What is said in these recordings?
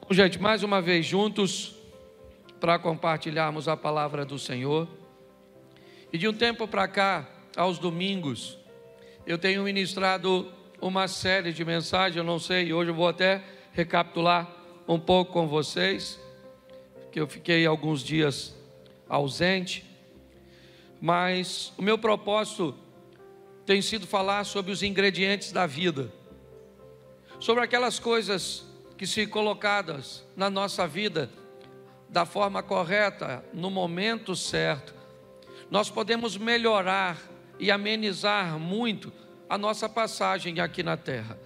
Bom, gente, mais uma vez juntos para compartilharmos a palavra do Senhor. E de um tempo para cá, aos domingos, eu tenho ministrado uma série de mensagens, eu não sei, hoje eu vou até recapitular um pouco com vocês, que eu fiquei alguns dias ausente, mas o meu propósito tem sido falar sobre os ingredientes da vida, sobre aquelas coisas que, se colocadas na nossa vida da forma correta, no momento certo, nós podemos melhorar e amenizar muito a nossa passagem aqui na terra,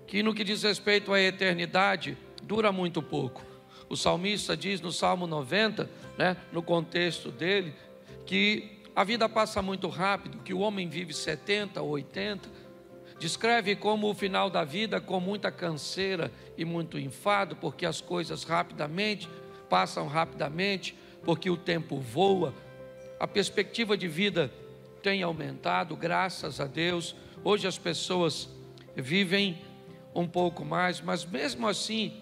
que no que diz respeito à eternidade, dura muito pouco. O salmista diz no Salmo 90, no contexto dele, que a vida passa muito rápido, que o homem vive 70 ou 80, descreve como o final da vida com muita canseira e muito enfado, porque as coisas passam rapidamente, porque o tempo voa. A perspectiva de vida tem aumentado, graças a Deus. Hoje as pessoas vivem um pouco mais, mas mesmo assim,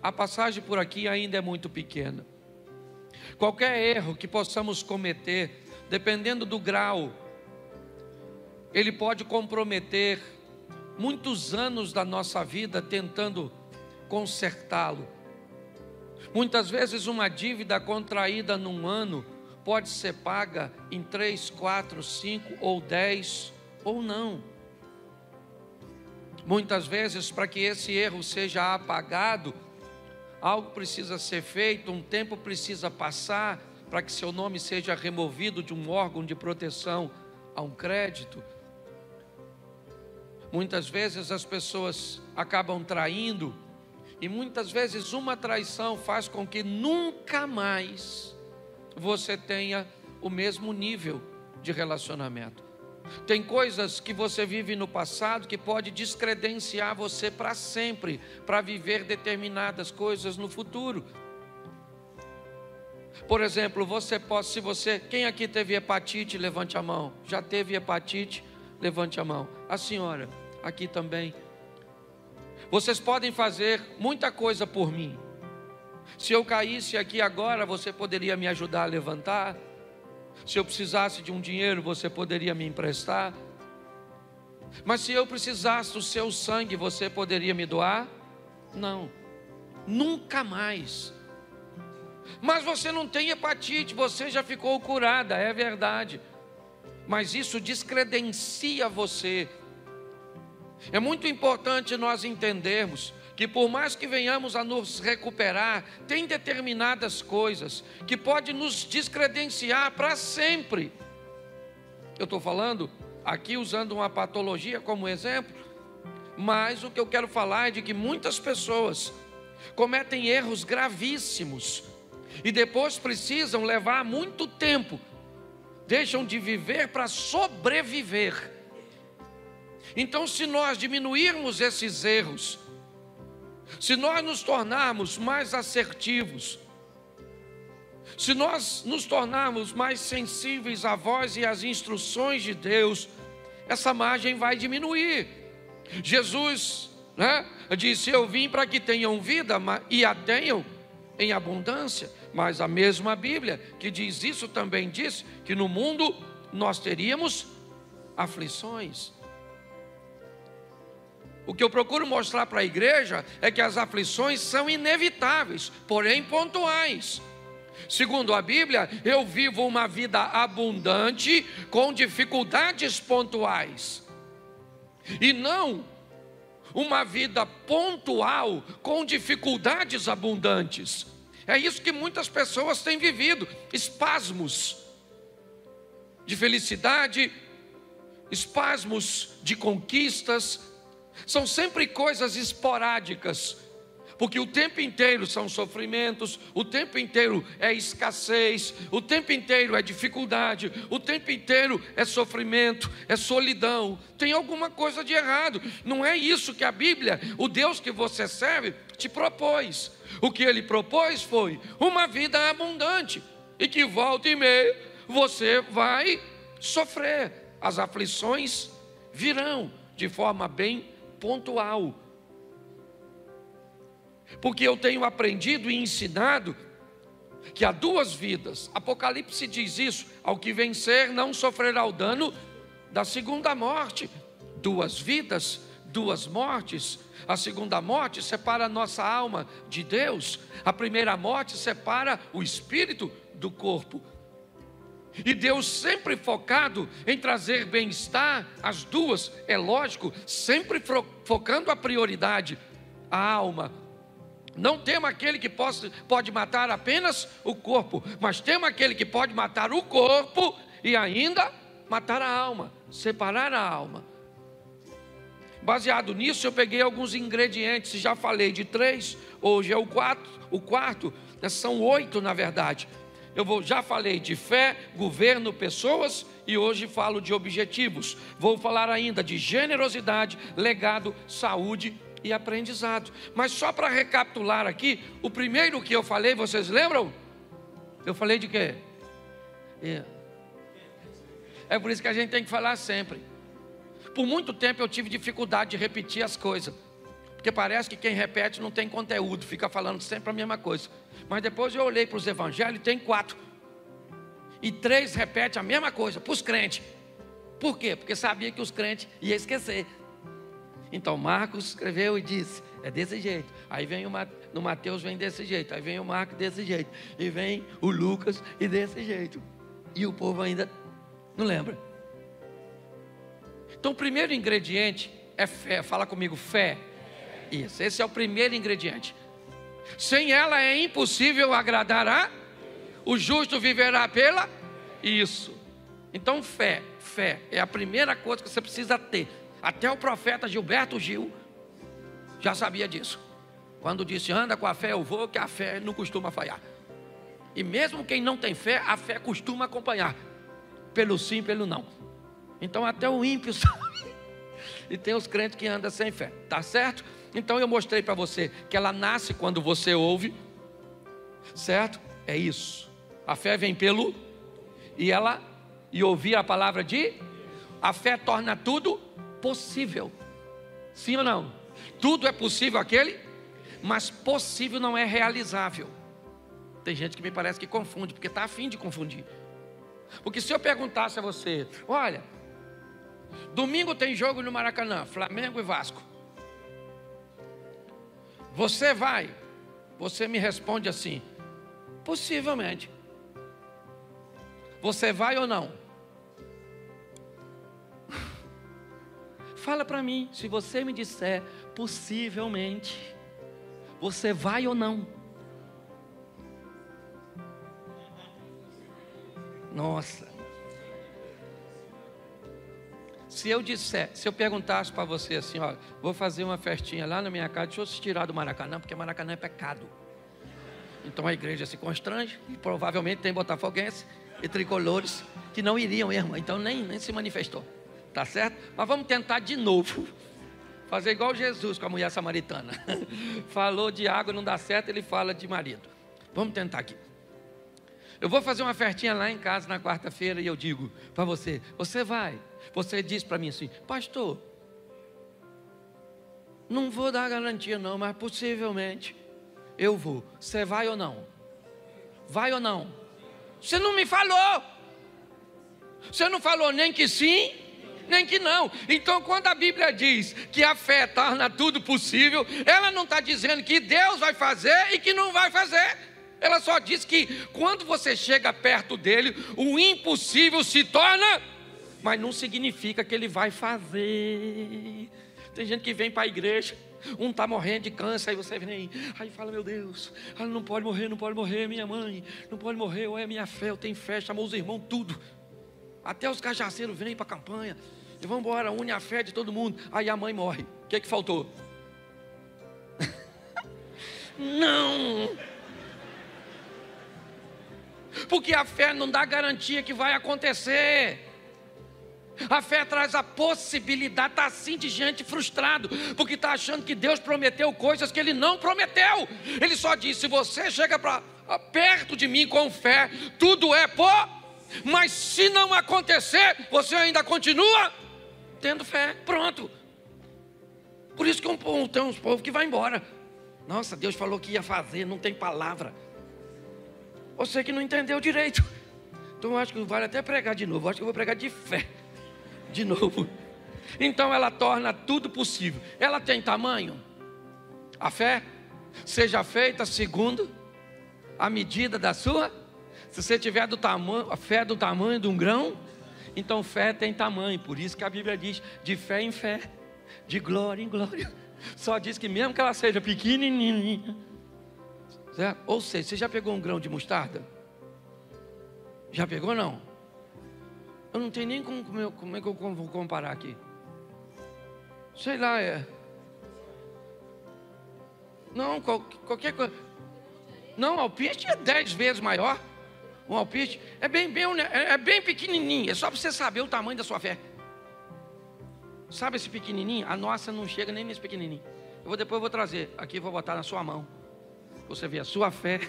a passagem por aqui ainda é muito pequena. Qualquer erro que possamos cometer, dependendo do grau, ele pode comprometer muitos anos da nossa vida tentando consertá-lo. Muitas vezes uma dívida contraída num ano pode ser paga em 3, 4, 5 ou 10 ou não. Muitas vezes, para que esse erro seja apagado, algo precisa ser feito, um tempo precisa passar para que seu nome seja removido de um órgão de proteção a um crédito. Muitas vezes as pessoas acabam traindo, e muitas vezes uma traição faz com que nunca mais você tenha o mesmo nível de relacionamento. Tem coisas que você vive no passado que pode descredenciar você para sempre, para viver determinadas coisas no futuro. Por exemplo, quem aqui teve hepatite, levante a mão. Já teve hepatite? Levante a mão. A senhora, aqui também. Vocês podem fazer muita coisa por mim. Se eu caísse aqui agora, você poderia me ajudar a levantar? Se eu precisasse de um dinheiro, você poderia me emprestar? Mas se eu precisasse do seu sangue, você poderia me doar? Não, nunca mais. Mas você não tem hepatite, você já ficou curada, é verdade. Mas isso descredencia você. É muito importante nós entendermos que, por mais que venhamos a nos recuperar, tem determinadas coisas que podem nos descredenciar para sempre. Eu estou falando aqui usando uma patologia como exemplo, mas o que eu quero falar é de que muitas pessoas cometem erros gravíssimos e depois precisam levar muito tempo, deixam de viver para sobreviver. Então, se nós diminuirmos esses erros, se nós nos tornarmos mais assertivos, se nós nos tornarmos mais sensíveis à voz e às instruções de Deus, essa margem vai diminuir. Jesus disse: eu vim para que tenham vida e a tenham em abundância. Mas a mesma Bíblia que diz isso também diz que no mundo nós teríamos aflições. O que eu procuro mostrar para a igreja é que as aflições são inevitáveis, porém pontuais. Segundo a Bíblia, eu vivo uma vida abundante com dificuldades pontuais, e não uma vida pontual com dificuldades abundantes. É isso que muitas pessoas têm vivido: espasmos de felicidade, espasmos de conquistas. São sempre coisas esporádicas, porque o tempo inteiro são sofrimentos, o tempo inteiro é escassez, o tempo inteiro é dificuldade, o tempo inteiro é sofrimento, é solidão. Tem alguma coisa de errado. Não é isso que a Bíblia, o Deus que você serve, te propôs. O que Ele propôs foi uma vida abundante, e que volta e meia você vai sofrer. As aflições virão de forma bem pontual. Porque eu tenho aprendido e ensinado que há duas vidas. Apocalipse diz isso: ao que vencer não sofrerá o dano da segunda morte. Duas vidas, duas mortes. A segunda morte separa a nossa alma de Deus. A primeira morte separa o espírito do corpo. E Deus sempre focado em trazer bem-estar, as duas, é lógico, sempre focando a prioridade, a alma. Não temos aquele que pode matar apenas o corpo, mas temos aquele que pode matar o corpo e ainda matar a alma, separar a alma. Baseado nisso, eu peguei alguns ingredientes, já falei de 3, hoje é o quarto, são 8 na verdade. Já falei de fé, governo, pessoas, e hoje falo de objetivos. Vou falar ainda de generosidade, legado, saúde e aprendizado. Mas só para recapitular aqui, o primeiro que eu falei, vocês lembram? Eu falei de quê? É por isso que a gente tem que falar sempre. Por muito tempo eu tive dificuldade de repetir as coisas, porque parece que quem repete não tem conteúdo, fica falando sempre a mesma coisa. Mas depois eu olhei para os evangelhos, tem 4. E 3 repetem a mesma coisa para os crentes. Por quê? Porque sabia que os crentes iam esquecer. Então Marcos escreveu e disse, é desse jeito. Aí vem no Mateus vem desse jeito. Aí vem o Marcos desse jeito. E vem o Lucas e desse jeito. E o povo ainda não lembra. Então o primeiro ingrediente é fé. Fala comigo, fé. Isso, esse é o primeiro ingrediente. Sem ela é impossível agradar o justo viverá pela isso. Então fé é a primeira coisa que você precisa ter. Até o profeta Gilberto Gil já sabia disso. Quando disse anda com a fé eu vou, que a fé não costuma falhar. E mesmo quem não tem fé, a fé costuma acompanhar. Pelo sim, pelo não. Então até o ímpio sabe. E tem os crentes que andam sem fé, tá certo? Então eu mostrei para você que ela nasce quando você ouve, certo? É isso. A fé vem pelo e ouvir a palavra a fé torna tudo possível. Sim ou não? Tudo é possível aquele, mas possível não é realizável. Tem gente que me parece que confunde, porque está a fim de confundir. Porque se eu perguntasse a você, olha, domingo tem jogo no Maracanã, Flamengo e Vasco. Você vai? Você me responde assim, possivelmente. Você vai ou não? Fala para mim, se você me disser possivelmente, você vai ou não? Nossa. Se eu perguntasse para você assim, ó, vou fazer uma festinha lá na minha casa, deixa eu se tirar do Maracanã, porque Maracanã é pecado. Então a igreja se constrange, e provavelmente tem botafoguense e tricolores que não iriam mesmo, então nem se manifestou, tá certo? Mas vamos tentar de novo, fazer igual Jesus com a mulher samaritana. Falou de água, não dá certo, ele fala de marido. Vamos tentar aqui. Eu vou fazer uma festinha lá em casa na quarta-feira e eu digo para você, você vai? Você diz para mim assim, pastor, não vou dar garantia não, mas possivelmente eu vou. Você vai ou não? Vai ou não? Você não me falou. Você não falou nem que sim, nem que não. Então quando a Bíblia diz que a fé torna tudo possível, ela não está dizendo que Deus vai fazer e que não vai fazer. Ela só diz que quando você chega perto dele, o impossível se torna, mas não significa que ele vai fazer. Tem gente que vem para a igreja, um está morrendo de câncer, aí você vem, aí fala, meu Deus, não pode morrer, minha mãe, não pode morrer, ou é minha fé, eu tenho fé, chamou os irmãos, tudo. Até os cajaceiros vêm para a campanha, e vão embora, une a fé de todo mundo, aí a mãe morre. O que faltou? Não! Porque a fé não dá garantia que vai acontecer. A fé traz a possibilidade, está assim de gente frustrado, porque está achando que Deus prometeu coisas que Ele não prometeu. Ele só disse, se você chega perto de mim com fé, tudo é mas se não acontecer, você ainda continua tendo fé, pronto. Por isso que tem uns povos que vai embora. Nossa, Deus falou que ia fazer, não tem palavra. Você que não entendeu direito. Então eu acho que vale até pregar de novo. Eu acho que eu vou pregar de fé de novo. Então ela torna tudo possível. Ela tem tamanho? A fé seja feita segundo a medida da sua. Se você tiver a fé do tamanho de um grão, então fé tem tamanho. Por isso que a Bíblia diz: de fé em fé, de glória em glória. Só diz que mesmo que ela seja pequenininha, certo? Ou seja, você já pegou um grão de mostarda? Já pegou, não? Eu não tenho nem como é que eu vou comparar aqui. Sei lá, não, qualquer coisa. Não, alpiste é 10 vezes maior. Um alpiste é bem pequenininho. É só para você saber o tamanho da sua fé. Sabe esse pequenininho? A nossa não chega nem nesse pequenininho. Depois eu vou trazer aqui, vou botar na sua mão. Você vê a sua fé.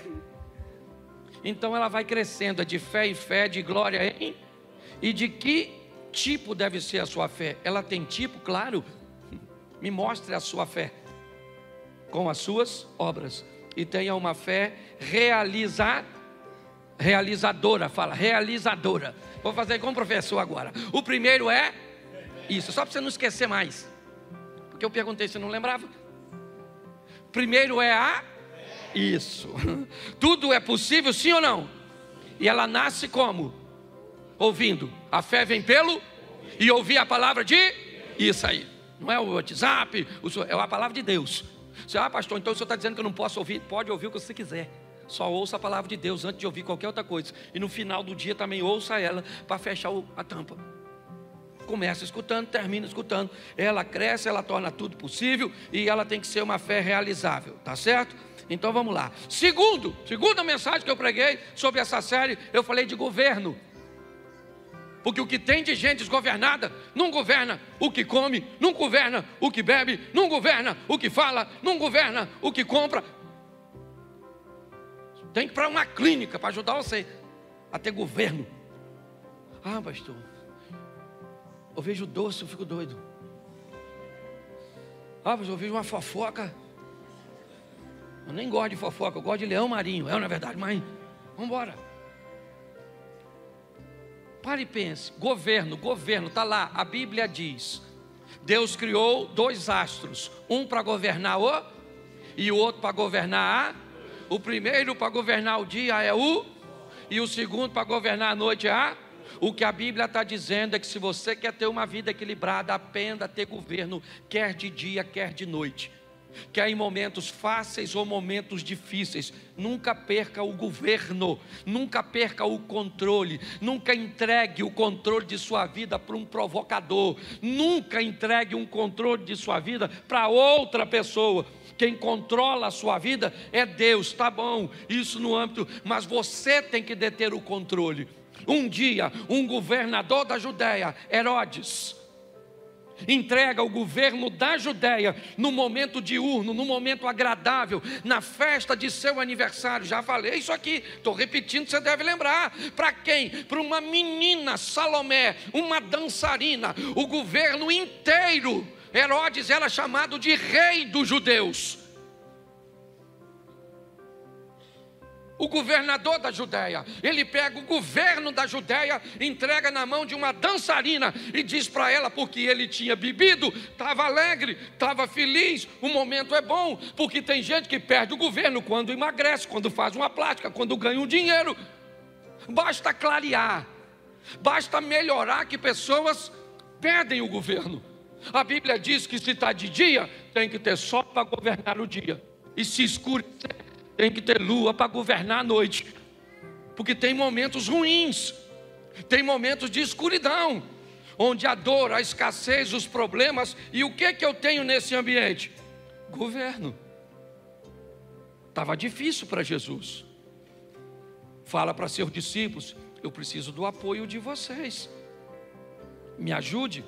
Então ela vai crescendo, de fé em fé, de glória em. E de que tipo deve ser a sua fé? Ela tem tipo, claro. Me mostre a sua fé com as suas obras. E tenha uma fé realizadora. Fala, realizadora. Vou fazer como professor agora. O primeiro é isso, só para você não esquecer mais. Porque eu perguntei, você não lembrava? Primeiro é isso. Tudo é possível, sim ou não? E ela nasce como? Ouvindo. A fé vem pelo e ouvir a palavra de isso aí. Não é o WhatsApp, é a palavra de Deus. Você, pastor, então o senhor está dizendo que eu não posso ouvir? Pode ouvir o que você quiser. Só ouça a palavra de Deus antes de ouvir qualquer outra coisa. E no final do dia também ouça ela para fechar a tampa. Começa escutando, termina escutando. Ela cresce, ela torna tudo possível. E ela tem que ser uma fé realizável, tá certo? Então vamos lá. Segunda mensagem que eu preguei sobre essa série, eu falei de governo. Porque o que tem de gente desgovernada, não governa o que come, não governa o que bebe, não governa o que fala, não governa o que compra. Tem que ir para uma clínica para ajudar você a ter governo. Pastor, eu vejo doce, eu fico doido. Pastor, eu vejo uma fofoca. Eu nem gosto de fofoca, eu gosto de leão marinho. Não é verdade, mãe? Vamos embora. Pare e pense. Governo, está lá. A Bíblia diz: Deus criou 2 astros. Um para governar e o outro para governar o primeiro para governar o dia e o segundo para governar a noite O que a Bíblia está dizendo é que se você quer ter uma vida equilibrada, aprenda a ter governo, quer de dia, quer de noite. Quer em momentos fáceis ou momentos difíceis, nunca perca o governo, nunca perca o controle, nunca entregue o controle de sua vida para um provocador, nunca entregue um controle de sua vida para outra pessoa. Quem controla a sua vida é Deus, tá bom, isso no âmbito, mas você tem que deter o controle. Um dia, um governador da Judéia, Herodes, entrega o governo da Judéia no momento diurno, no momento agradável, na festa de seu aniversário. Já falei isso aqui, estou repetindo, você deve lembrar. Para quem? Para uma menina, Salomé, uma dançarina. O governo inteiro, Herodes era chamado de rei dos judeus. O governador da Judéia, ele pega o governo da Judéia, entrega na mão de uma dançarina e diz para ela, porque ele tinha bebido, estava alegre, estava feliz, o momento é bom, porque tem gente que perde o governo quando emagrece, quando faz uma plástica, quando ganha um dinheiro. Basta clarear, basta melhorar que pessoas perdem o governo. A Bíblia diz que se está de dia, tem que ter sol para governar o dia, e se escurecer, tem que ter lua para governar a noite. Porque tem momentos ruins, tem momentos de escuridão, onde a dor, a escassez, os problemas. E o que eu tenho nesse ambiente? Governo. Estava difícil para Jesus. Fala para seus discípulos: eu preciso do apoio de vocês, me ajude.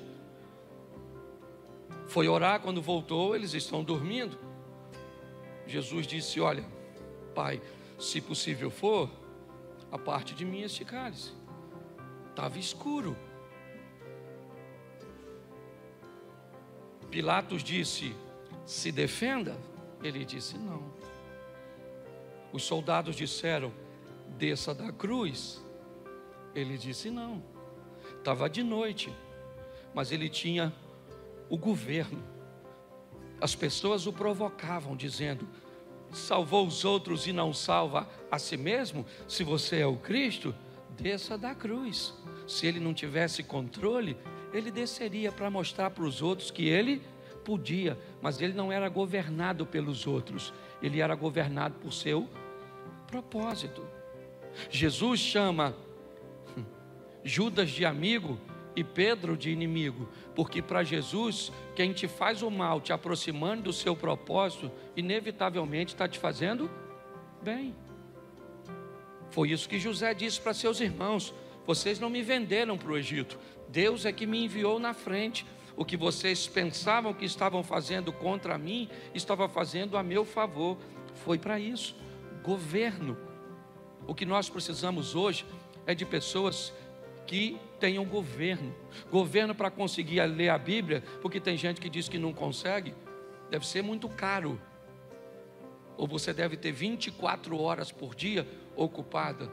Foi orar, quando voltou, eles estão dormindo. Jesus disse: olha, Pai, se possível for, a parte de mim este cálice. Estava escuro. Pilatos disse: se defenda. Ele disse: não. Os soldados disseram: desça da cruz. Ele disse: não. Estava de noite, mas ele tinha o governo. As pessoas o provocavam, dizendo: salvou os outros e não salva a si mesmo? Se você é o Cristo, desça da cruz. Se ele não tivesse controle, ele desceria para mostrar para os outros que ele podia, mas ele não era governado pelos outros, ele era governado por seu propósito. Jesus chama Judas de amigo e Pedro de inimigo, porque para Jesus, quem te faz o mal, te aproximando do seu propósito, inevitavelmente está te fazendo bem. Foi isso que José disse para seus irmãos: vocês não me venderam para o Egito, Deus é que me enviou na frente. O que vocês pensavam que estavam fazendo contra mim, estava fazendo a meu favor. Foi para isso. Governo. O que nós precisamos hoje é de pessoas que tenham governo. Governo para conseguir ler a Bíblia, porque tem gente que diz que não consegue. Deve ser muito caro. Ou você deve ter 24 horas por dia ocupada.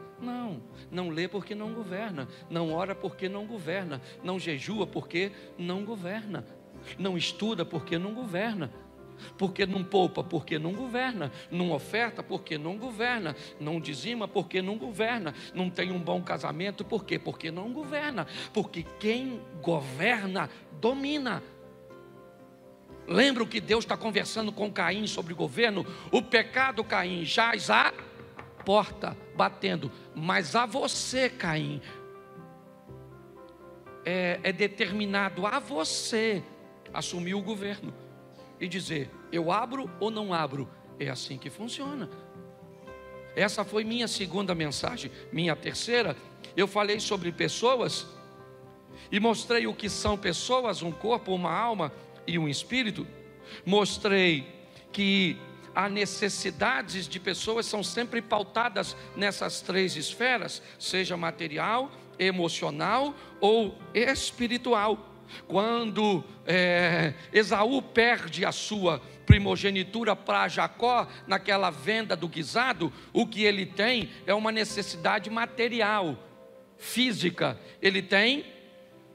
Não lê porque não governa. Não ora porque não governa. Não jejua porque não governa. Não estuda porque não governa. Porque não poupa porque não governa. Não oferta porque não governa. Não dizima porque não governa. Não tem um bom casamento por quê? Porque não governa. Porque quem governa domina. Lembra que Deus está conversando com Caim sobre governo? O pecado, Caim, jaz à porta, batendo. Mas a você, Caim, é determinado a você assumir o governo e dizer: eu abro ou não abro. É assim que funciona. Essa foi minha segunda mensagem. Minha terceira, eu falei sobre pessoas e mostrei o que são pessoas: um corpo, uma alma e um espírito. Mostrei que as necessidades de pessoas são sempre pautadas nessas três esferas, seja material, emocional ou espiritual. Quando Esaú perde a sua primogenitura para Jacó, naquela venda do guisado, o que ele tem é uma necessidade material, física. Ele tem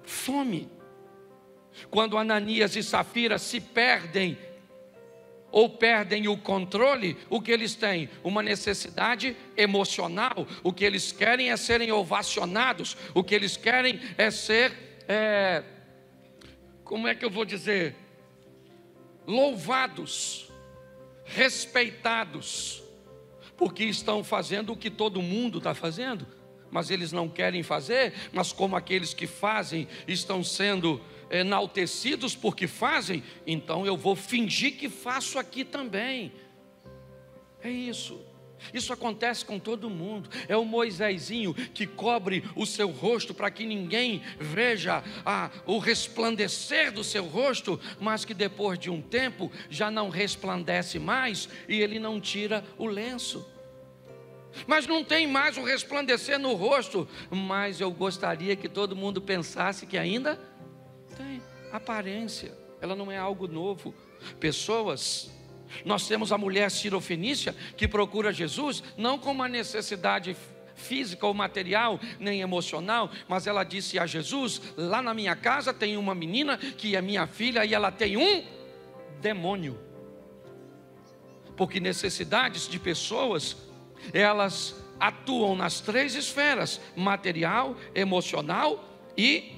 fome. Quando Ananias e Safira se perdem, ou perdem o controle, o que eles têm? Uma necessidade emocional. O que eles querem é serem ovacionados. O que eles querem é ser, como é que eu vou dizer? Louvados, respeitados, porque estão fazendo o que todo mundo está fazendo, mas eles não querem fazer. Mas como aqueles que fazem estão sendo enaltecidos porque fazem, então eu vou fingir que faço aqui também. É isso. Isso acontece com todo mundo. É o Moisésinho que cobre o seu rosto para que ninguém veja o resplandecer do seu rosto, mas que depois de um tempo já não resplandece mais e ele não tira o lenço. Mas não tem mais o resplandecer no rosto, mas eu gostaria que todo mundo pensasse que ainda tem aparência. Ela não é algo novo. Pessoas, nós temos a mulher cirofenícia que procura Jesus não com uma necessidade física ou material, nem emocional, mas ela disse a Jesus: lá na minha casa tem uma menina que é minha filha e ela tem um demônio. Porque necessidades de pessoas, elas atuam nas três esferas: material, emocional e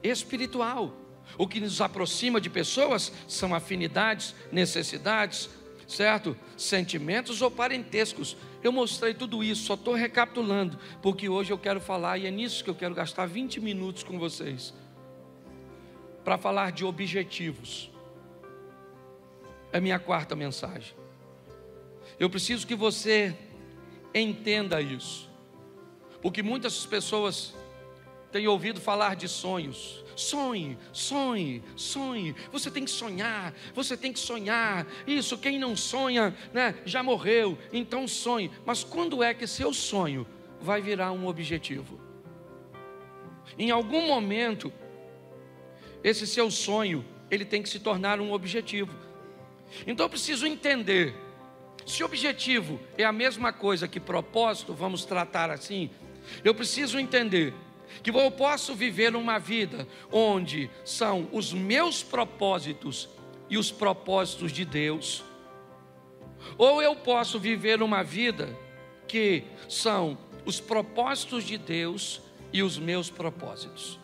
espiritual. O que nos aproxima de pessoas são afinidades, necessidades, certo? Sentimentos ou parentescos. Eu mostrei tudo isso, só estou recapitulando, porque hoje eu quero falar, e é nisso que eu quero gastar 20 minutos com vocês, para falar de objetivos. É minha quarta mensagem. Eu preciso que você entenda isso, porque muitas pessoas têm ouvido falar de sonhos. Sonhe, sonhe, sonhe. Você tem que sonhar, você tem que sonhar. Isso, quem não sonha, né, já morreu. Então sonhe. Mas quando é que seu sonho vai virar um objetivo? Em algum momento, esse seu sonho, ele tem que se tornar um objetivo. Então eu preciso entender, se objetivo é a mesma coisa que propósito, vamos tratar assim, eu preciso entender que eu posso viver uma vida onde são os meus propósitos e os propósitos de Deus, ou eu posso viver uma vida que são os propósitos de Deus e os meus propósitos.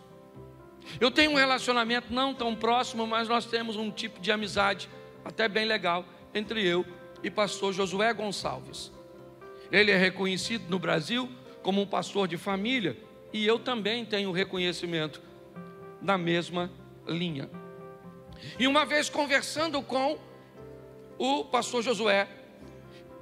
Eu tenho um relacionamento não tão próximo, mas nós temos um tipo de amizade até bem legal entre eu e pastor Josué Gonçalves. Ele é reconhecido no Brasil como um pastor de família, e eu também tenho reconhecimento na mesma linha. E uma vez conversando com o pastor Josué,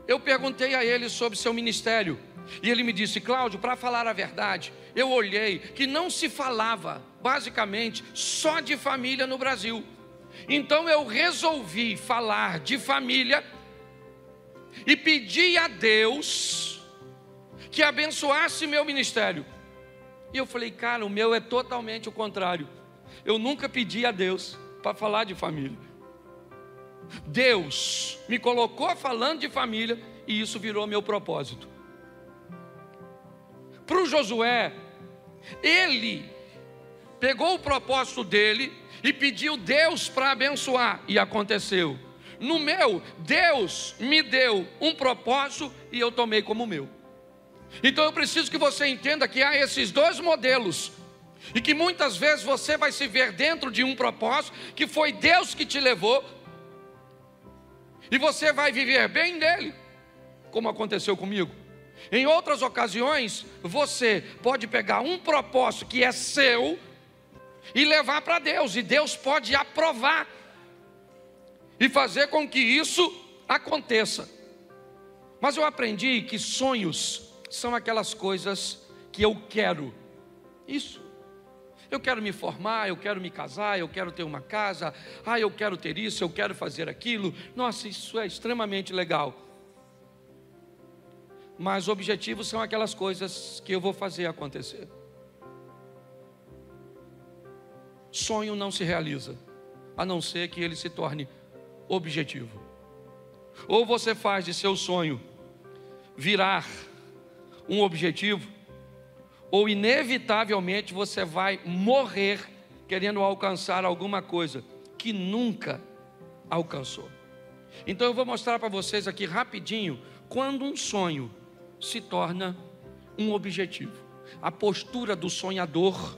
eu perguntei a ele sobre seu ministério, e ele me disse: Cláudio, para falar a verdade, eu olhei que não se falava basicamente só de família no Brasil. Então eu resolvi falar de família e pedi a Deus que abençoasse meu ministério. E eu falei: cara, o meu é totalmente o contrário. Eu nunca pedi a Deus para falar de família. Deus me colocou falando de família e isso virou meu propósito. Para o Josué, ele pegou o propósito dele e pediu Deus para abençoar, e aconteceu. No meu, Deus me deu um propósito e eu tomei como meu. Então eu preciso que você entenda que há esses dois modelos, e que muitas vezes você vai se ver dentro de um propósito que foi Deus que te levou, e você vai viver bem nele, como aconteceu comigo. Em outras ocasiões, você pode pegar um propósito que é seu e levar para Deus, e Deus pode aprovar e fazer com que isso aconteça. Mas eu aprendi que sonhos são aquelas coisas que eu quero. Isso. Eu quero me formar, eu quero me casar, eu quero ter uma casa, eu quero ter isso, eu quero fazer aquilo. Nossa, isso é extremamente legal. Mas objetivos são aquelas coisas que eu vou fazer acontecer. Sonho não se realiza, a não ser que ele se torne objetivo. Ou você faz de seu sonho virar um objetivo, ou inevitavelmente você vai morrer querendo alcançar alguma coisa que nunca alcançou. Então eu vou mostrar para vocês aqui rapidinho quando um sonho se torna um objetivo. A postura do sonhador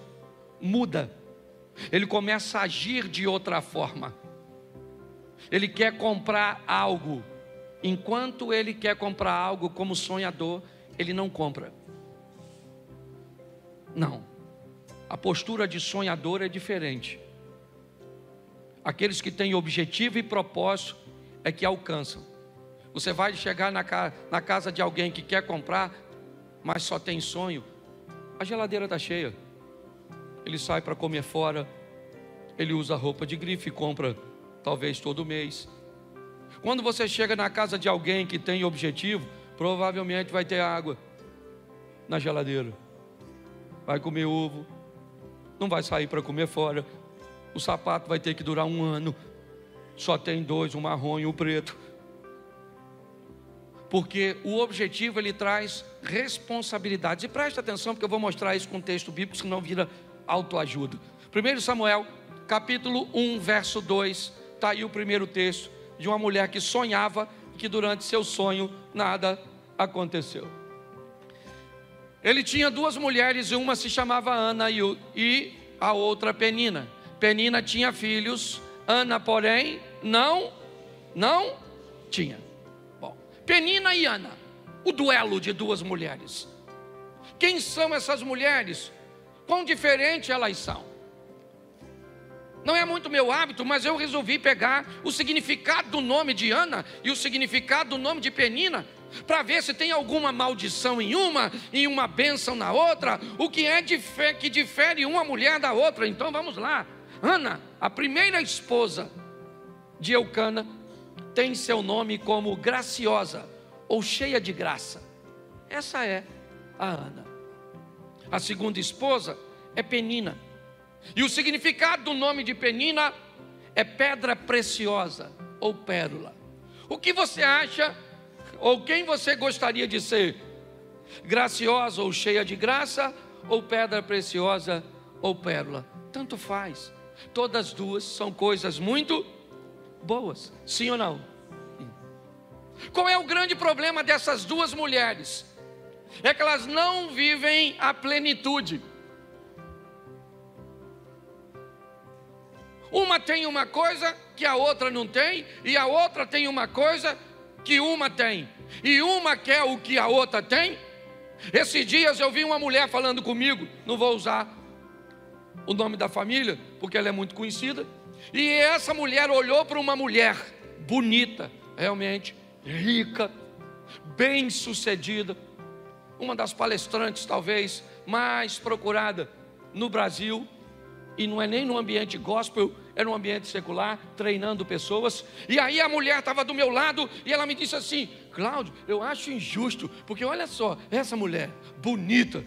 muda. Ele começa a agir de outra forma. Ele quer comprar algo. Enquanto ele quer comprar algo como sonhador, ele não compra. Não. A postura de sonhador é diferente. Aqueles que têm objetivo e propósito é que alcançam. Você vai chegar na casa de alguém que quer comprar, mas só tem sonho. A geladeira está cheia. Ele sai para comer fora. Ele usa roupa de grife e compra talvez todo mês. Quando você chega na casa de alguém que tem objetivo, provavelmente vai ter água na geladeira. Vai comer ovo. Não vai sair para comer fora. O sapato vai ter que durar 1 ano. Só tem 2, um marrom e um preto. Porque o objetivo ele traz responsabilidades. E preste atenção, porque eu vou mostrar isso com texto bíblico, senão vira autoajuda. 1 Samuel, capítulo 1, verso 2. Está aí o primeiro texto de uma mulher que sonhava e que durante seu sonho nada aconteceu. Ele tinha 2 mulheres, e uma se chamava Ana e a outra Penina. Penina tinha filhos, Ana, porém, não tinha. Penina e Ana, o duelo de 2 mulheres. Quem são essas mulheres? Quão diferentes elas são? Não é muito meu hábito, mas eu resolvi pegar o significado do nome de Ana e o significado do nome de Penina, para ver se tem alguma maldição em uma e uma bênção na outra, o que é que difere uma mulher da outra. Então vamos lá. Ana, a primeira esposa de Eucana, tem seu nome como graciosa, ou cheia de graça. Essa é a Ana. A segunda esposa é Penina, e o significado do nome de Penina é pedra preciosa. ou pérola? O que você acha, ou quem você gostaria de ser? Graciosa ou cheia de graça, ou pedra preciosa ou pérola? Tanto faz. Todas duas são coisas muito boas, sim ou não? Qual é o grande problema dessas duas mulheres? É que elas não vivem a plenitude. Uma tem uma coisa que a outra não tem, e a outra tem uma coisa que uma tem, e uma quer o que a outra tem. Esses dias eu vi uma mulher falando comigo, não vou usar o nome da família, porque ela é muito conhecida, e essa mulher olhou para uma mulher bonita, realmente, rica, bem sucedida, uma das palestrantes talvez mais procurada no Brasil, e não é nem no ambiente gospel, é no ambiente secular, treinando pessoas. E aí a mulher estava do meu lado, e ela me disse assim: Cláudio, eu acho injusto, porque olha só, essa mulher, bonita,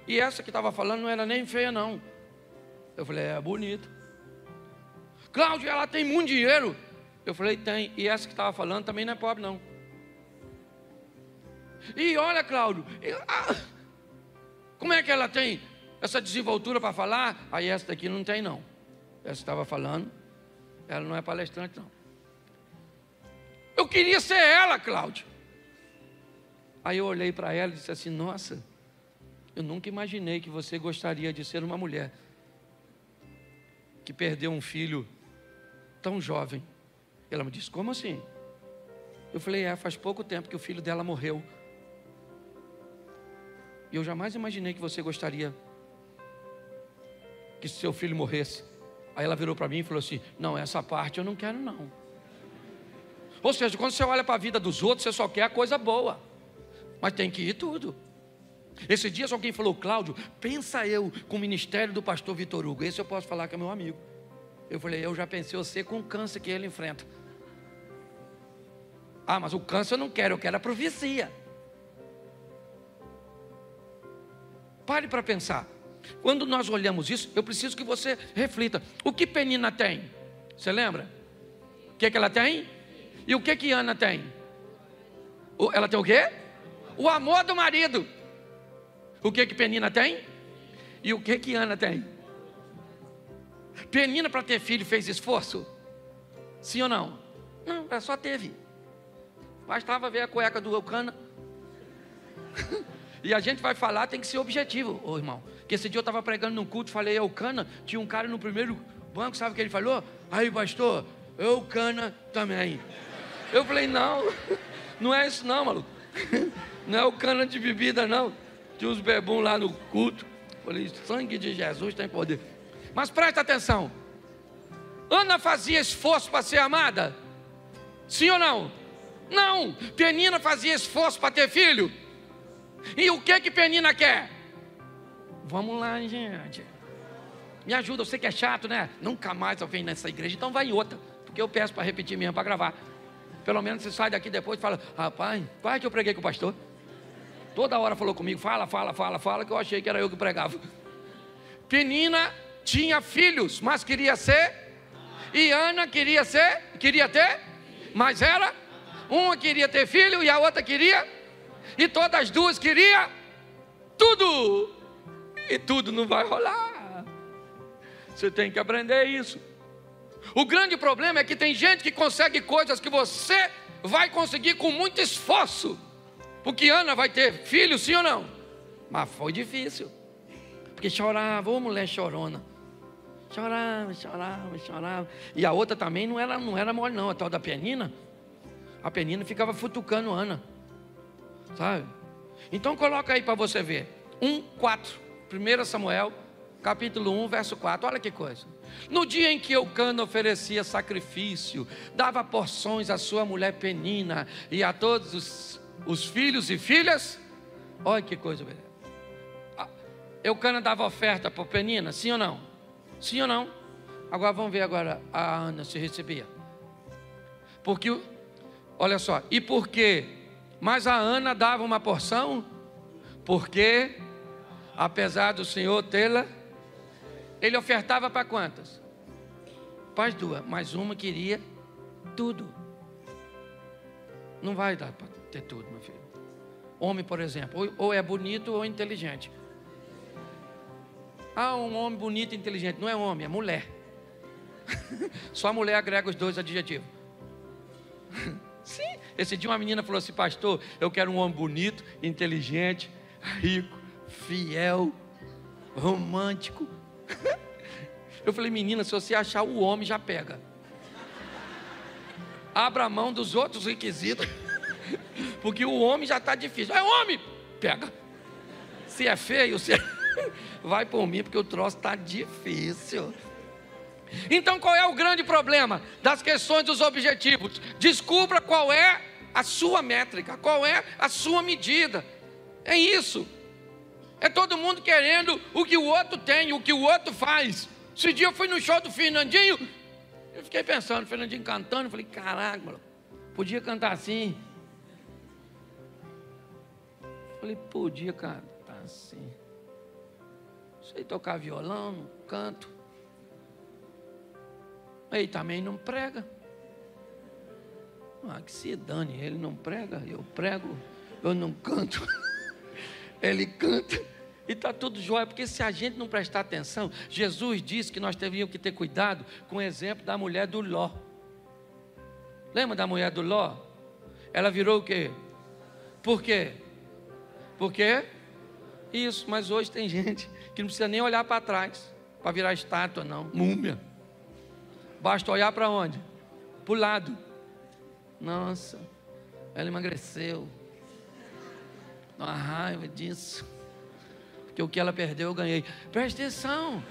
e essa que estava falando não era nem feia não. Eu falei, é bonita. Cláudio, ela tem muito dinheiro. Eu falei, tem, e essa que estava falando também não é pobre não. E olha, Cláudio, como é que ela tem essa desenvoltura para falar? Aí essa daqui não tem não. Essa estava falando, ela não é palestrante não. Eu queria ser ela, Cláudio. Aí eu olhei para ela e disse assim: nossa, eu nunca imaginei que você gostaria de ser uma mulher que perdeu um filho tão jovem. Ela me disse, como assim? Eu falei, faz pouco tempo que o filho dela morreu. E eu jamais imaginei que você gostaria que seu filho morresse. Aí ela virou para mim e falou assim: não, essa parte eu não quero não. Ou seja, quando você olha para a vida dos outros, você só quer a coisa boa, mas tem que ir tudo. Esse dia alguém falou: Cláudio, pensa eu com o ministério do pastor Vitor Hugo. Esse eu posso falar que é meu amigo. Eu falei, eu já pensei você com o câncer que ele enfrenta. Ah, mas o câncer eu não quero, eu quero a profecia. Pare para pensar. Quando nós olhamos isso, eu preciso que você reflita. O que Penina tem? Você lembra? O que ela tem? E o que Ana tem? Ela tem o quê? O amor do marido. O que Penina tem? E o que Ana tem? Penina, para ter filho, fez esforço? Sim ou não? Não, ela só teve. Bastava ver a cueca do Eucana. E a gente vai falar, tem que ser objetivo, ô irmão. Que esse dia eu estava pregando num culto, falei Eucana, tinha um cara no primeiro banco, sabe o que ele falou? Aí, pastor, Eucana também. Eu falei, não, não é isso não, maluco. Não é Eucana de bebida não. Tinha uns bebum lá no culto. Falei, sangue de Jesus tem poder. Mas presta atenção. Ana fazia esforço para ser amada? Sim ou não? Não. Penina fazia esforço para ter filho? E o que Penina quer? Vamos lá, gente. Me ajuda, eu sei que é chato, né? Nunca mais eu venho nessa igreja, então vai em outra. Porque eu peço para repetir mesmo, para gravar. Pelo menos você sai daqui depois e fala: rapaz, quase que eu preguei com o pastor. Toda hora falou comigo, fala, que eu achei que era eu que pregava. Penina tinha filhos, mas queria ser. E Ana queria ter, mas era. Uma queria ter filho e a outra queria. E todas as duas queriam tudo. E tudo não vai rolar. Você tem que aprender isso. O grande problema é que tem gente que consegue coisas que você vai conseguir com muito esforço. Porque Ana vai ter filho, sim ou não? Mas foi difícil. Porque chorava, ô mulher chorona. Chorava. E a outra também não era mole não, a tal da Penina. A Penina ficava futucando Ana. Sabe? Então coloca aí para você ver. 1:4. 1 Samuel, capítulo 1, verso 4. Olha que coisa. No dia em que Eucana oferecia sacrifício, dava porções à sua mulher Penina e a todos os filhos e filhas. Olha que coisa. Eucana dava oferta para Penina, sim ou não? Sim ou não? Agora vamos ver agora a Ana se recebia. Porque, olha só, e por quê? Mas a Ana dava uma porção, porque, apesar do Senhor tê-la, ele ofertava para quantas? Para as duas, mas uma queria tudo. Não vai dar para ter tudo, meu filho. Homem, por exemplo, ou é bonito ou inteligente. Ah, um homem bonito e inteligente. Não é homem, é mulher. Só a mulher agrega os dois adjetivos. Sim. Esse dia uma menina falou assim: pastor, eu quero um homem bonito, inteligente, rico, fiel, romântico. Eu falei: menina, se você achar o homem, já pega. Abra a mão dos outros requisitos, porque o homem já está difícil. É homem, pega. Se é feio, vai por mim, porque o troço está difícil. Então qual é o grande problema das questões dos objetivos? Descubra qual é a sua métrica, qual é a sua medida. É isso. É todo mundo querendo o que o outro tem, o que o outro faz. Esse dia eu fui no show do Fernandinho, eu fiquei pensando, o Fernandinho cantando, eu falei: caraca, mano, podia cantar assim. Eu falei: podia cantar assim. Sei tocar violão, não canto. Ele também não prega. Ah, que se dane, ele não prega, eu prego, eu não canto. Ele canta e está tudo jóia, porque se a gente não prestar atenção, Jesus disse que nós devíamos que ter cuidado com o exemplo da mulher do Ló. Lembra da mulher do Ló? Ela virou o quê? Por quê? Por quê? Isso, mas hoje tem gente que não precisa nem olhar para trás para virar estátua, não, múmia. Basta olhar para onde? Para o lado. Nossa, ela emagreceu. Uma raiva disso. Porque o que ela perdeu eu ganhei. Presta atenção.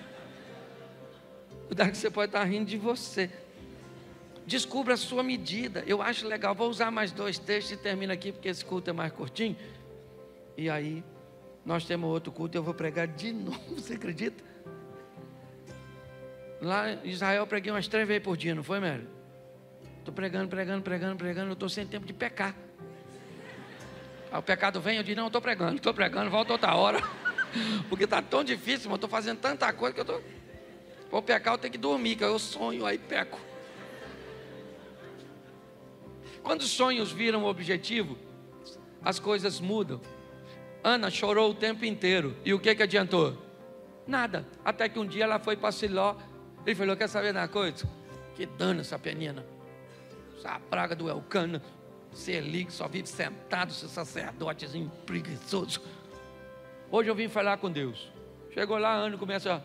Cuidado que você pode estar rindo de você. Descubra a sua medida. Eu acho legal. Vou usar mais 2 textos e termino aqui, porque esse culto é mais curtinho. E aí, nós temos outro culto e eu vou pregar de novo. Você acredita? Lá em Israel eu preguei umas 3 vezes por dia, não foi, Mary? Estou pregando, eu estou sem tempo de pecar. Aí o pecado vem, eu digo: não, estou pregando, volta outra hora. Porque está tão difícil, mas eu estou fazendo tanta coisa que eu estou... Vou pecar, eu tenho que dormir, que eu sonho, aí peco. Quando os sonhos viram o objetivo, as coisas mudam. Ana chorou o tempo inteiro, e o que adiantou? Nada, até que um dia ela foi para Siló. Ele falou: quer saber da coisa? Que dano essa penina, essa praga do Elcana, se Eli que só vive sentado, esse sacerdotezinho preguiçoso. Hoje eu vim falar com Deus. Chegou lá, Ana começa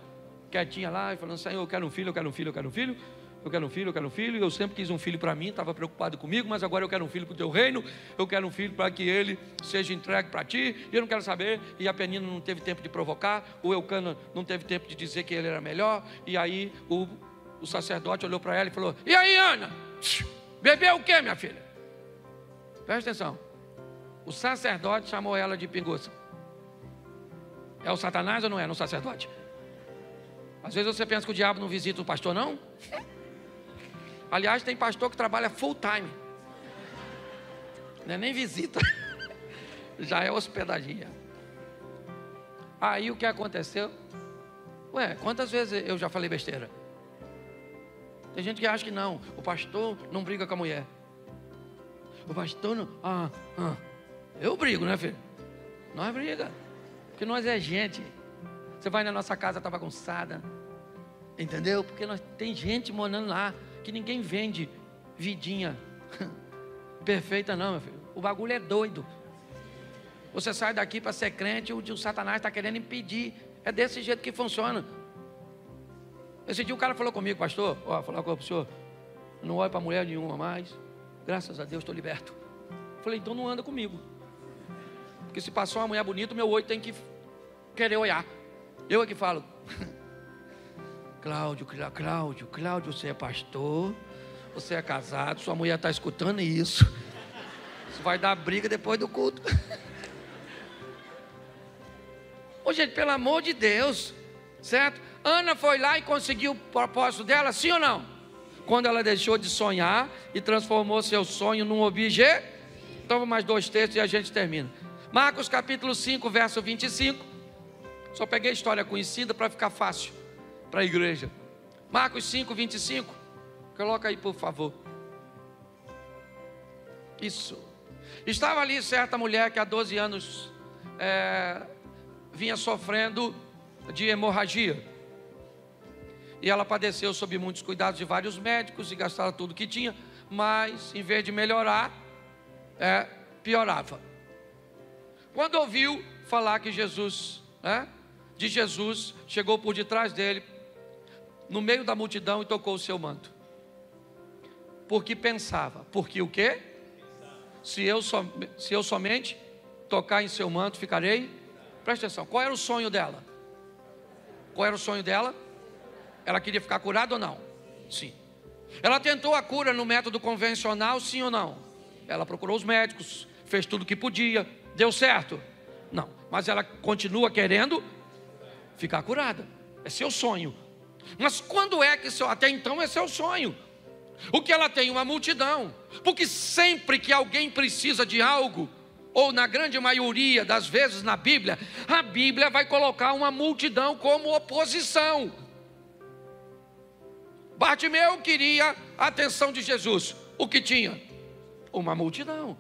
quietinha lá, e falando: Senhor, eu quero um filho, eu quero um filho, eu quero um filho. Eu quero um filho, eu quero um filho. Eu sempre quis um filho para mim, estava preocupado comigo, mas agora eu quero um filho para o teu reino. Eu quero um filho para que ele seja entregue para ti. E eu não quero saber. E a penina não teve tempo de provocar. O Elcana não teve tempo de dizer que ele era melhor. E aí o sacerdote olhou para ela e falou: e aí, Ana? Bebeu o que, minha filha? Presta atenção. O sacerdote chamou ela de pinguça. É o Satanás ou não é? No sacerdote. Às vezes você pensa que o diabo não visita o pastor, não? Aliás, tem pastor que trabalha full time. Não é nem visita. Já é hospedaria. Aí o que aconteceu? Ué, quantas vezes eu já falei besteira? Tem gente que acha que não. O pastor não briga com a mulher. O pastor não... Eu brigo, né, filho? Nós briga. Porque nós é gente. Você vai na nossa casa, está bagunçada. Entendeu? Porque tem gente morando lá que ninguém vende vidinha perfeita, não, meu filho. O bagulho é doido. Você sai daqui para ser crente, o Satanás está querendo impedir. É desse jeito que funciona. Esse dia o cara falou comigo: pastor, falar com o senhor, eu não olho para mulher nenhuma mais. Graças a Deus estou liberto. Falei: então não anda comigo. Porque se passou uma mulher bonita, meu olho tem que querer olhar. Eu é que falo: Cláudio, você é pastor, você é casado, sua mulher está escutando isso. Isso vai dar briga depois do culto. Ô gente, pelo amor de Deus, certo? Ana foi lá e conseguiu o propósito dela, sim ou não? Quando ela deixou de sonhar e transformou seu sonho num objeto. Então mais 2 textos e a gente termina. Marcos capítulo 5, verso 25. Só peguei a história conhecida para ficar fácil para a igreja. Marcos 5, 25. Coloca aí, por favor. Isso. Estava ali certa mulher que há 12 anos vinha sofrendo de hemorragia. E ela padeceu sob muitos cuidados de vários médicos e gastava tudo que tinha, mas em vez de melhorar, piorava. Quando ouviu falar que Jesus, chegou por detrás dele, no meio da multidão, e tocou o seu manto. Porque pensava, porque o quê? Se eu somente tocar em seu manto, ficarei. Presta atenção, qual era o sonho dela? Qual era o sonho dela? Ela queria ficar curada ou não? Sim. Ela tentou a cura no método convencional, sim ou não? Ela procurou os médicos, fez tudo o que podia, deu certo? Não, mas ela continua querendo ficar curada. É seu sonho. Mas quando é que até então é seu sonho? O que ela tem? Uma multidão. Porque sempre que alguém precisa de algo, ou na grande maioria das vezes na Bíblia, a Bíblia vai colocar uma multidão como oposição. Bartimeu queria a atenção de Jesus. O que tinha? Uma multidão.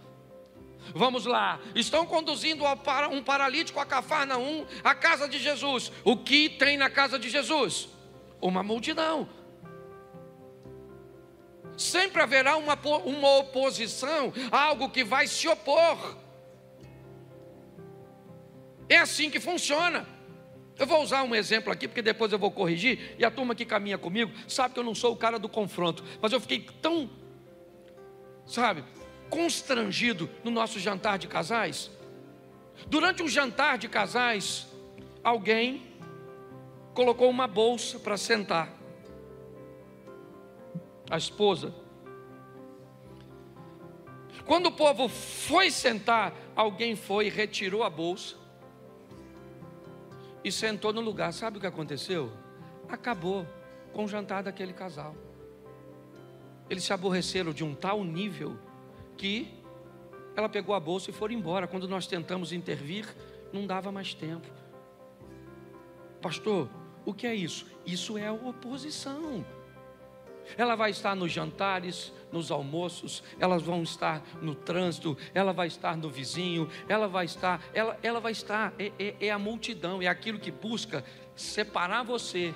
Vamos lá, estão conduzindo um paralítico a Cafarnaum, a casa de Jesus. O que tem na casa de Jesus? Uma multidão. Sempre haverá uma oposição, algo que vai se opor. É assim que funciona. Eu vou usar um exemplo aqui, porque depois eu vou corrigir, e a turma que caminha comigo sabe que eu não sou o cara do confronto, mas eu fiquei tão, constrangido no nosso jantar de casais. Durante um jantar de casais, alguém colocou uma bolsa para sentar. A esposa. Quando o povo foi sentar, alguém foi e retirou a bolsa e sentou no lugar. Sabe o que aconteceu? Acabou com o jantar daquele casal. Eles se aborreceram de um tal nível que ela pegou a bolsa e foi embora. Quando nós tentamos intervir, não dava mais tempo. Pastor, o que é isso? Isso é a oposição. Ela vai estar nos jantares, nos almoços, elas vão estar no trânsito, ela vai estar no vizinho, ela vai estar, é a multidão, é aquilo que busca separar você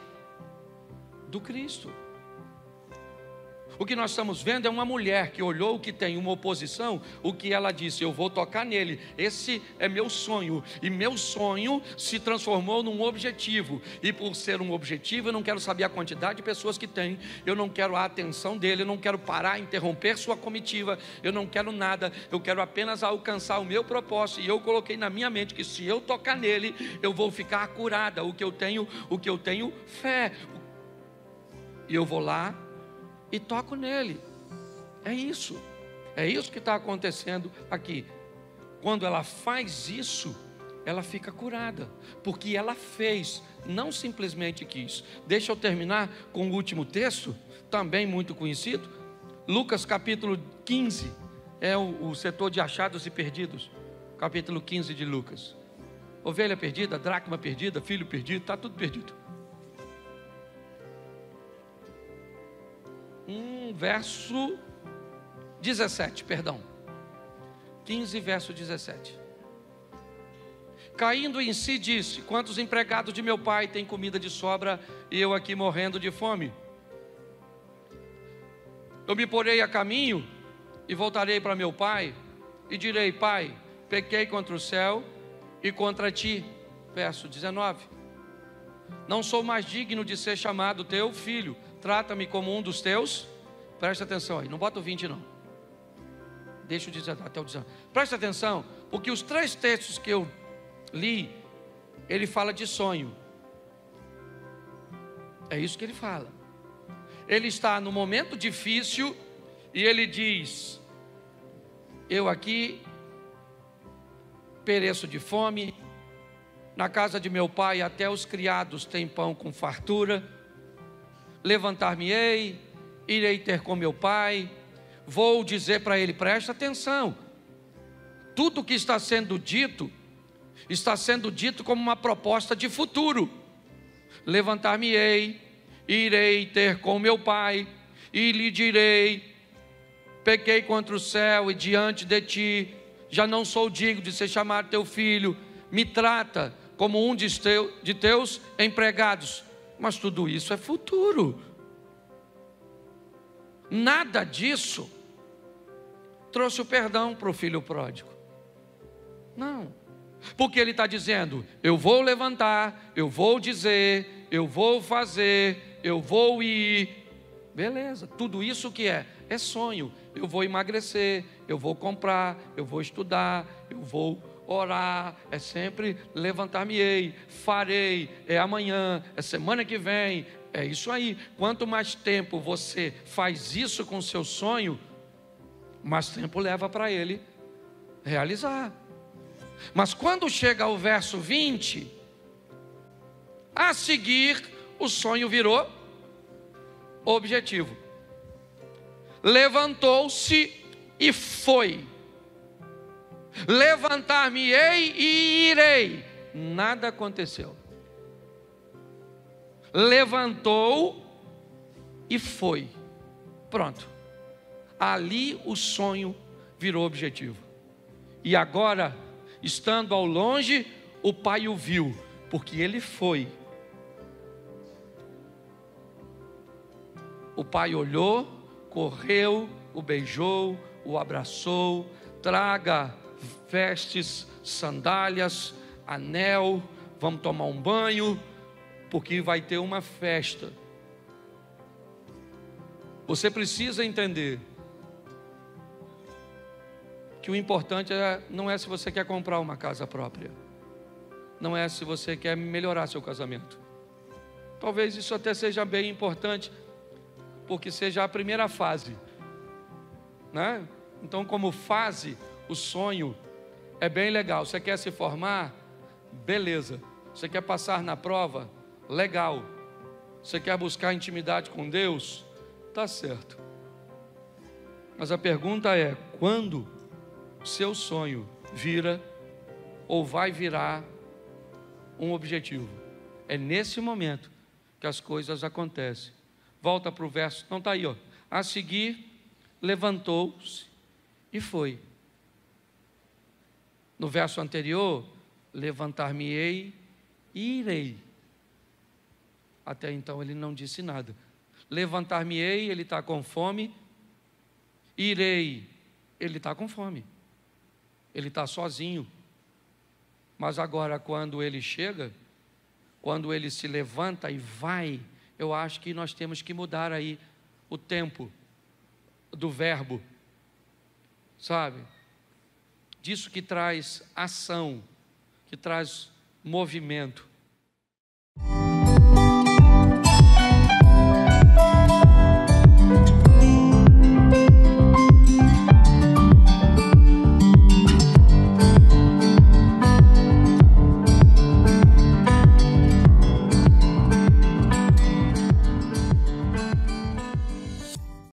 do Cristo. O que nós estamos vendo é uma mulher que olhou o que tem uma oposição, o que ela disse: eu vou tocar nele, esse é meu sonho, e meu sonho se transformou num objetivo, e por ser um objetivo eu não quero saber a quantidade de pessoas que tem, eu não quero a atenção dele, eu não quero parar, interromper sua comitiva, eu não quero nada, eu quero apenas alcançar o meu propósito, e eu coloquei na minha mente que se eu tocar nele, eu vou ficar curada, o que eu tenho fé, e eu vou lá e toco nele. É isso que está acontecendo aqui. Quando ela faz isso, ela fica curada, porque ela fez, não simplesmente quis. Deixa eu terminar com o último texto, também muito conhecido. Lucas capítulo 15, é o setor de achados e perdidos. Capítulo 15 de Lucas. Ovelha perdida, dracma perdida, filho perdido, está tudo perdido. Verso 17, perdão. 15, verso 17. Caindo em si, disse: quantos empregados de meu pai têm comida de sobra e eu aqui morrendo de fome? Eu me porei a caminho e voltarei para meu pai e direi: pai, pequei contra o céu e contra ti. Verso 19. Não sou mais digno de ser chamado teu filho, trata-me como um dos teus. Presta atenção aí, não bota o 20 não. Deixa eu dizer até o 19. Presta atenção, porque os 3 textos que eu li, ele fala de sonho. É isso que ele fala. Ele está no momento difícil e ele diz: eu aqui pereço de fome, na casa de meu pai até os criados têm pão com fartura. Levantar-me-ei, irei ter com meu pai, vou dizer para ele. Presta atenção, tudo que está sendo dito como uma proposta de futuro. Levantar-me-ei, irei ter com meu pai, e lhe direi: pequei contra o céu e diante de ti, já não sou digno de ser chamado teu filho, me trata como um de teus empregados. Mas tudo isso é futuro. Nada disso trouxe o perdão para o filho pródigo. Não, porque ele está dizendo: eu vou levantar, eu vou dizer, eu vou fazer, eu vou ir. Beleza, tudo isso que é sonho. Eu vou emagrecer, eu vou comprar, eu vou estudar, eu vou orar, é sempre levantar-me-ei, farei, é amanhã, é semana que vem, é isso aí. Quanto mais tempo você faz isso com o seu sonho, mais tempo leva para ele realizar. Mas quando chega ao verso 20, a seguir o sonho virou objetivo. Levantou-se e foi. Levantar-me-ei e irei. Nada aconteceu. Levantou e foi. Pronto. Ali o sonho virou objetivo. E agora, estando ao longe, o pai o viu, porque ele foi. O pai olhou, correu, o beijou, o abraçou. Traga vestes, sandálias, anel, vamos tomar um banho, porque vai ter uma festa. Você precisa entender que o importante não é se você quer comprar uma casa própria, não é se você quer melhorar seu casamento. Talvez isso até seja bem importante, porque seja a primeira fase, né? Então, como fase, o sonho é bem legal. Você quer se formar? Beleza. Você quer passar na prova? Legal. Você quer buscar intimidade com Deus? Tá certo. Mas a pergunta é: quando seu sonho vira ou vai virar um objetivo? É nesse momento que as coisas acontecem. Volta para o verso, não está aí, ó. A seguir, levantou-se e foi. No verso anterior, levantar-me-ei e irei. Até então ele não disse nada. Levantar-me-ei, ele está com fome. Irei, ele está com fome. Ele está sozinho. Mas agora, quando ele chega, quando ele se levanta e vai, eu acho que nós temos que mudar aí o tempo do verbo, sabe? Disso que traz ação, que traz movimento.